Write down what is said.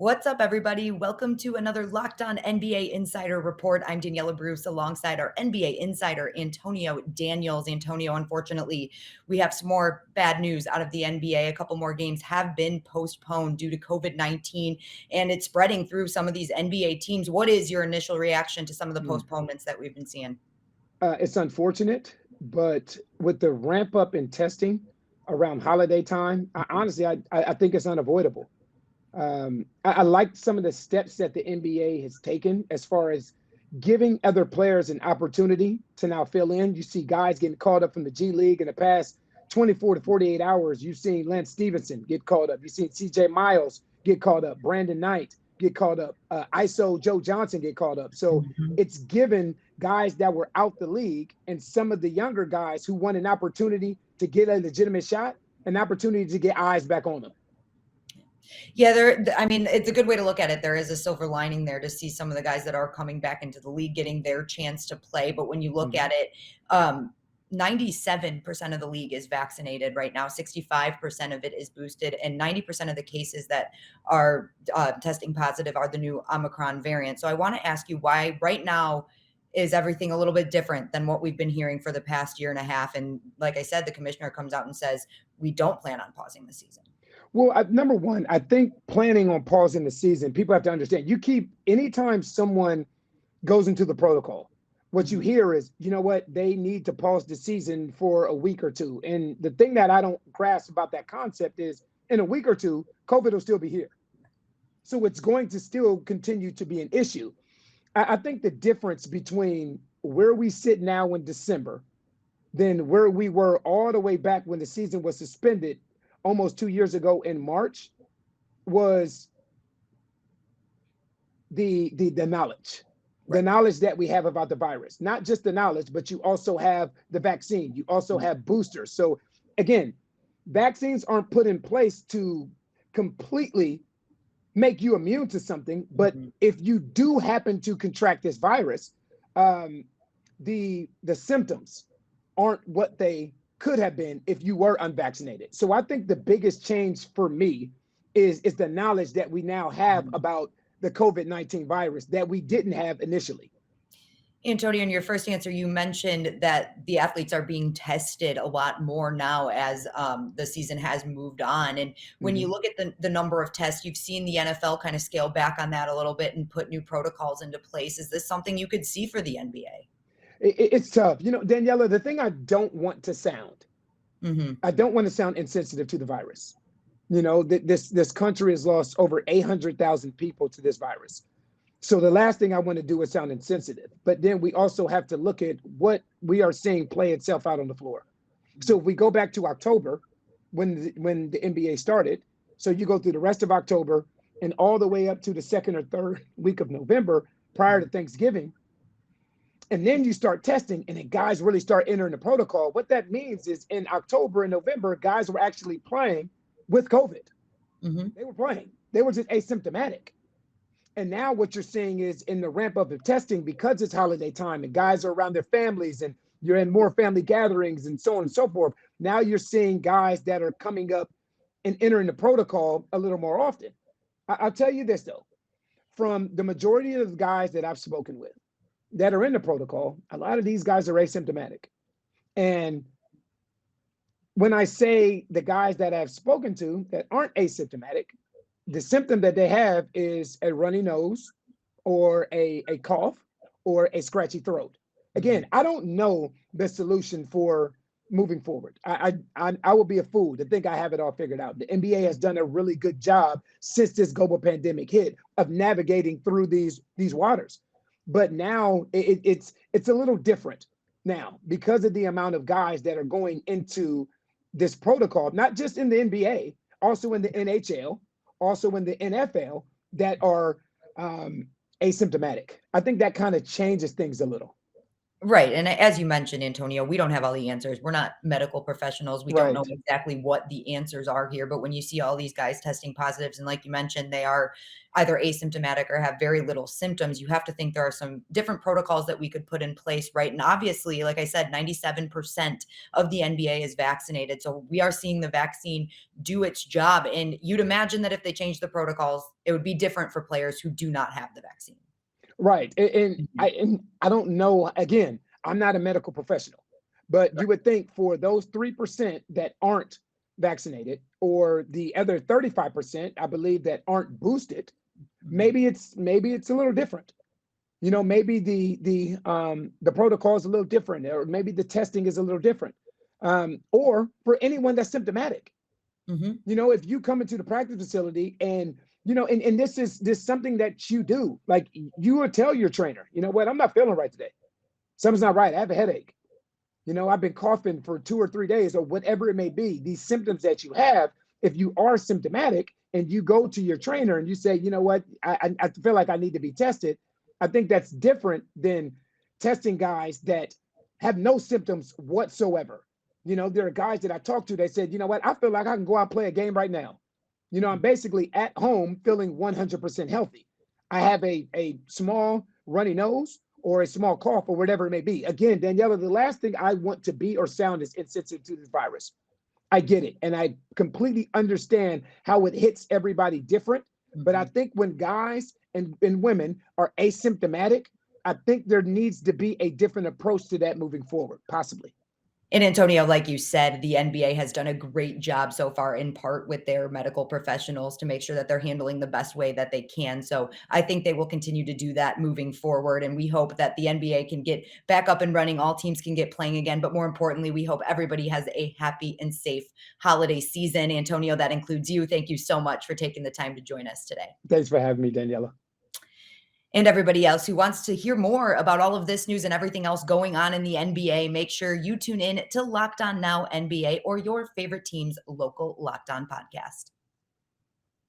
What's up, everybody? Welcome to another Locked On NBA Insider Report. I'm Daniella Bruce alongside our NBA Insider, Antonio Daniels. Antonio, unfortunately, we have some more bad news out of the NBA. A couple more games have been postponed due to COVID-19, and it's spreading through some of these NBA teams. What is your initial reaction to some of the postponements that we've been seeing? It's unfortunate, but with the ramp up in testing around holiday time, I think it's unavoidable. I like some of the steps that the NBA has taken as far as giving other players an opportunity to now fill in. You see guys getting called up from the G League in the past 24 to 48 hours. You've seen Lance Stevenson get called up. You've seen CJ Miles get called up. Brandon Knight get called up. ISO Joe Johnson get called up. So it's given guys that were out the league and some of the younger guys who want an opportunity to get a legitimate shot, an opportunity to get eyes back on them. Yeah, it's a good way to look at it. There is a silver lining there to see some of the guys that are coming back into the league getting their chance to play. But when you look at it, 97% of the league is vaccinated right now. 65% of it is boosted, and 90% of the cases that are testing positive are the new Omicron variant. So I want to ask you why right now is everything a little bit different than what we've been hearing for the past year and a half? And like I said, the commissioner comes out and says, we don't plan on pausing the season. Well, number one, I think planning on pausing the season, people have to understand, anytime someone goes into the protocol, what you hear is, you know what, they need to pause the season for a week or two. And the thing that I don't grasp about that concept is in a week or two, COVID will still be here. So it's going to still continue to be an issue. I think the difference between where we sit now in December than where we were all the way back when the season was suspended almost 2 years ago in March was the knowledge. Right. The knowledge that we have about the virus. Not just the knowledge, but you also have the vaccine. You also have boosters. So again, vaccines aren't put in place to completely make you immune to something. But if you do happen to contract this virus, the symptoms aren't what they could have been if you were unvaccinated. So I think the biggest change for me is the knowledge that we now have about the COVID-19 virus that we didn't have initially. Antonio, in your first answer, you mentioned that the athletes are being tested a lot more now as the season has moved on. And when you look at the number of tests, you've seen the NFL kind of scale back on that a little bit and put new protocols into place. Is this something you could see for the NBA? It's tough. Daniella, the thing I don't want to sound, I don't want to sound insensitive to the virus. This country has lost over 800,000 people to this virus. So the last thing I want to do is sound insensitive. But then we also have to look at what we are seeing play itself out on the floor. So if we go back to October, when the NBA started, so you go through the rest of October and all the way up to the second or third week of November prior to Thanksgiving, and then you start testing and then guys really start entering the protocol. What that means is in October and November, guys were actually playing with COVID. They were playing. They were just asymptomatic. And now what you're seeing is in the ramp up of testing, because it's holiday time and guys are around their families and you're in more family gatherings and so on and so forth. Now you're seeing guys that are coming up and entering the protocol a little more often. I'll tell you this, though, from the majority of the guys that I've spoken with that are in the protocol, a lot of these guys are asymptomatic. And when I say the guys that I've spoken to that aren't asymptomatic, the symptom that they have is a runny nose or a cough or a scratchy throat. Again, I don't know the solution for moving forward. I would be a fool to think I have it all figured out. The NBA has done a really good job since this global pandemic hit of navigating through these waters. But now it's a little different now because of the amount of guys that are going into this protocol, not just in the NBA, also in the NHL, also in the NFL that are asymptomatic. I think that kind of changes things a little. Right, and as you mentioned, Antonio, we don't have all the answers. We're not medical professionals. We don't know Right. exactly what the answers are here, but when you see all these guys testing positives, and like you mentioned, they are either asymptomatic or have very little symptoms, you have to think there are some different protocols that we could put in place, right? And obviously, like I said, 97% of the NBA is vaccinated. So we are seeing the vaccine do its job. And you'd imagine that if they change the protocols, it would be different for players who do not have the vaccine. Right. Mhm. And I don't know, again, I'm not a medical professional, but you would think for those 3% that aren't vaccinated, or the other 35%, I believe, that aren't boosted, Mhm. maybe it's a little different. Maybe the protocol is a little different, or maybe the testing is a little different. Or for anyone that's symptomatic. Mhm. If you come into the practice facility and and this something that you do, like, you will tell your trainer, you know what, I'm not feeling right today. Something's not right. I have a headache. I've been coughing for 2 or 3 days, or whatever it may be. These symptoms that you have, if you are symptomatic and you go to your trainer and you say, you know what, I feel like I need to be tested. I think that's different than testing guys that have no symptoms whatsoever. There are guys that I talked to that said, you know what, I feel like I can go out and play a game right now. I'm Mhm. basically at home feeling 100% healthy. I have a small runny nose or a small cough or whatever it may be. Again, Daniela, the last thing I want to be or sound is insensitive to this virus. I get it. And I completely understand how it hits everybody different. But I Mhm. think when guys and women are asymptomatic, I think there needs to be a different approach to that moving forward, possibly. And Antonio, like you said, the NBA has done a great job so far, in part with their medical professionals, to make sure that they're handling the best way that they can. So I think they will continue to do that moving forward. And we hope that the NBA can get back up and running. All teams can get playing again. But more importantly, we hope everybody has a happy and safe holiday season. Antonio, that includes you. Thank you so much for taking the time to join us today. Thanks for having me, Daniela. And everybody else who wants to hear more about all of this news and everything else going on in the NBA, make sure you tune in to Locked On Now NBA, or your favorite team's local Locked On podcast.